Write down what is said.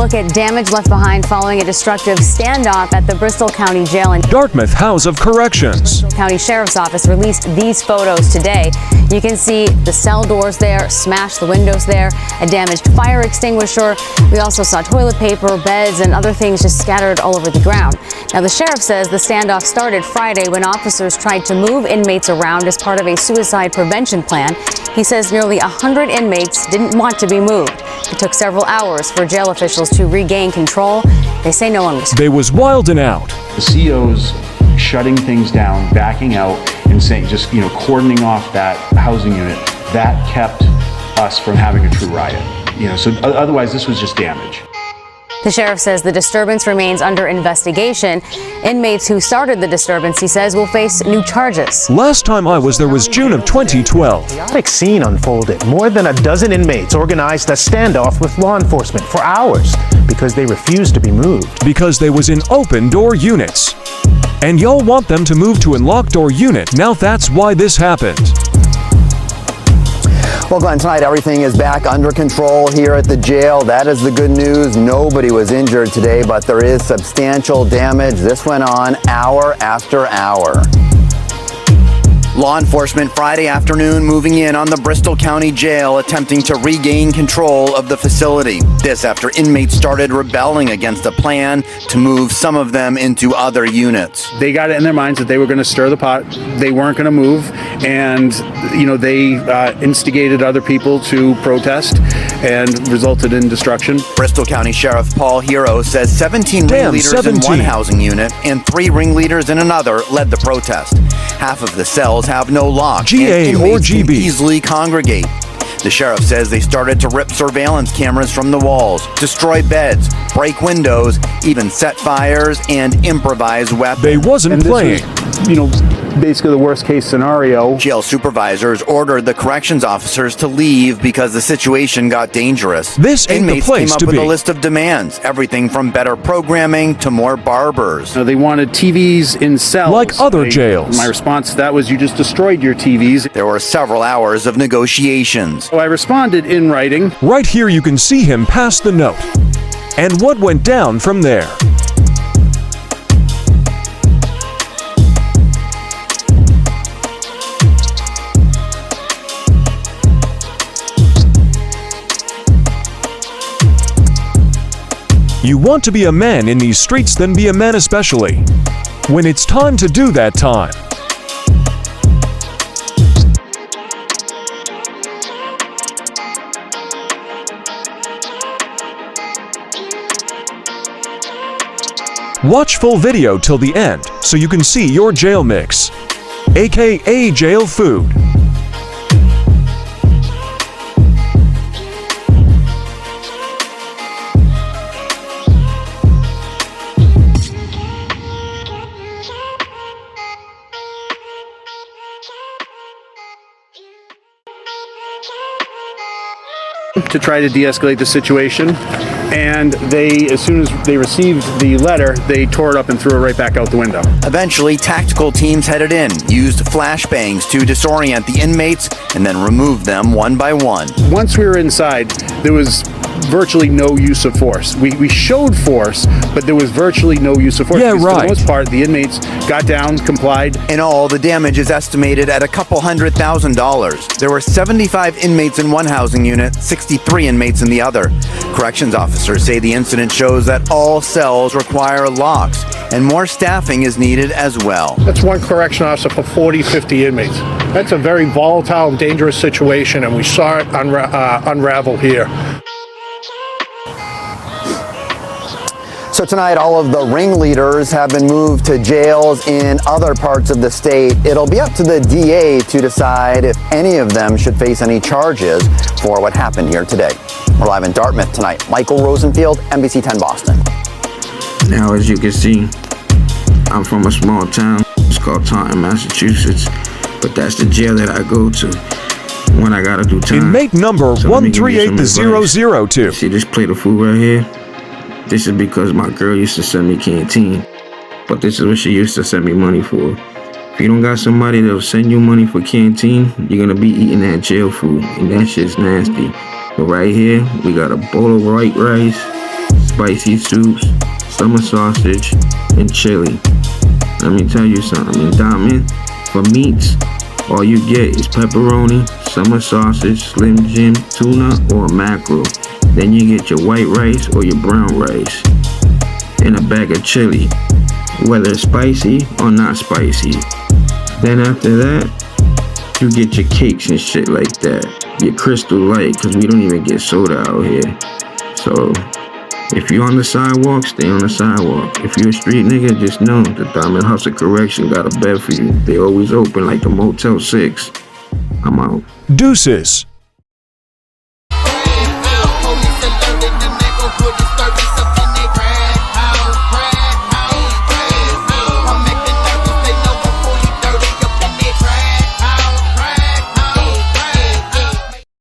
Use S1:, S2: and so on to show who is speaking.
S1: look at damage left behind following a destructive standoff at the Bristol County Jail. And
S2: Dartmouth House of Corrections.
S1: Bristol County Sheriff's Office released these photos today. You can see the cell doors there, smashed the windows there, a damaged fire extinguisher. We also saw toilet paper, beds, and other things just scattered all over the ground. Now, the sheriff says the standoff started Friday when officers tried to move inmates around as part of a suicide prevention plan. He says nearly 100 inmates didn't want to be moved. It took several hours for jail officials to regain control. They say no one was.
S2: They was wildin' out.
S3: The COs shutting things down, backing out, and saying, just, cordoning off that housing unit, that kept us from having a true riot. So otherwise this was just damage.
S1: The sheriff says the disturbance remains under investigation. Inmates who started the disturbance, he says, will face new charges.
S2: Last time I was there was June of 2012.
S4: A chaotic scene unfolded. More than a dozen inmates organized a standoff with law enforcement for hours because they refused to be moved.
S2: Because they was in open door units. And y'all want them to move to a locked door unit. Now that's why this happened.
S5: Well, Glenn, tonight everything is back under control here at the jail. That is the good news. Nobody was injured today, but there is substantial damage. This went on hour after hour. Law enforcement Friday afternoon moving in on the Bristol County Jail, attempting to regain control of the facility. This after inmates started rebelling against a plan to move some of them into other units.
S3: They got it in their minds that they were going to stir the pot. They weren't going to move, and they instigated other people to protest and resulted in destruction.
S5: Bristol County Sheriff Paul Hero says 17 ringleaders in one housing unit and 3 ringleaders in another led the protest. Half of the cells have no lock,
S2: GA
S5: and
S2: or
S5: inmates can
S2: GB
S5: easily congregate. The sheriff says they started to rip surveillance cameras from the walls, destroy beds, break windows, even set fires, and improvise weapons.
S2: They wasn't playing.
S3: Basically the worst case scenario.
S5: Jail supervisors ordered the corrections officers to leave because the situation got dangerous.
S2: This ain't the place
S5: came up
S2: to
S5: with
S2: be.
S5: a list of demands, everything from better programming to more barbers.
S3: They wanted TVs in cells.
S2: Like other jails.
S3: My response to that was, you just destroyed your TVs.
S5: There were several hours of negotiations.
S3: So I responded in writing.
S2: Right here you can see him pass the note. And what went down from there. You want to be a man in these streets, then be a man especially when it's time to do that time. Watch full video till the end so you can see your jail mix, aka jail food.
S3: To try to de-escalate the situation, and as soon as they received the letter, they tore it up and threw it right back out the window.
S5: Eventually, tactical teams headed in, used flashbangs to disorient the inmates, and then removed them one by one.
S3: Once we were inside, there was virtually no use of force. We showed force, but there was virtually no use of force.
S2: Yeah,
S3: because
S2: right.
S3: For the most part, the inmates got down, complied.
S5: In all, the damage is estimated at $200,000. There were 75 inmates in one housing unit, 63 inmates in the other. Corrections officers say the incident shows that all cells require locks, and more staffing is needed as well.
S6: That's one correction officer for 40, 50 inmates. That's a very volatile and dangerous situation, and we saw it unravel here.
S5: So tonight, all of the ringleaders have been moved to jails in other parts of the state. It'll be up to the DA to decide if any of them should face any charges for what happened here today. We're live in Dartmouth tonight. Michael Rosenfield, NBC 10 Boston.
S7: Now, as you can see, I'm from a small town. It's called Taunton, Massachusetts. But that's the jail that I go to when I gotta do time.
S2: Inmate number
S7: So let me give you some
S2: 138002.
S7: See this plate of food right here? This is because my girl used to send me canteen. But this is what she used to send me money for. If you don't got somebody that'll send you money for canteen, you're gonna be eating that jail food. And that shit's nasty. But right here, we got a bowl of white rice, spicy soups, summer sausage, and chili. Let me tell you something, in Dartmouth, for meats, all you get is pepperoni, summer sausage, Slim Jim, tuna, or mackerel. Then you get your white rice or your brown rice, and a bag of chili, whether it's spicy or not spicy. Then after that, you get your cakes and shit like that. Your Crystal Light, because we don't even get soda out here. So, if you're on the sidewalk, stay on the sidewalk. If you're a street nigga, just know the Dartmouth House of Corrections got a bed for you. They always open like the Motel 6. I'm out.
S2: Deuces.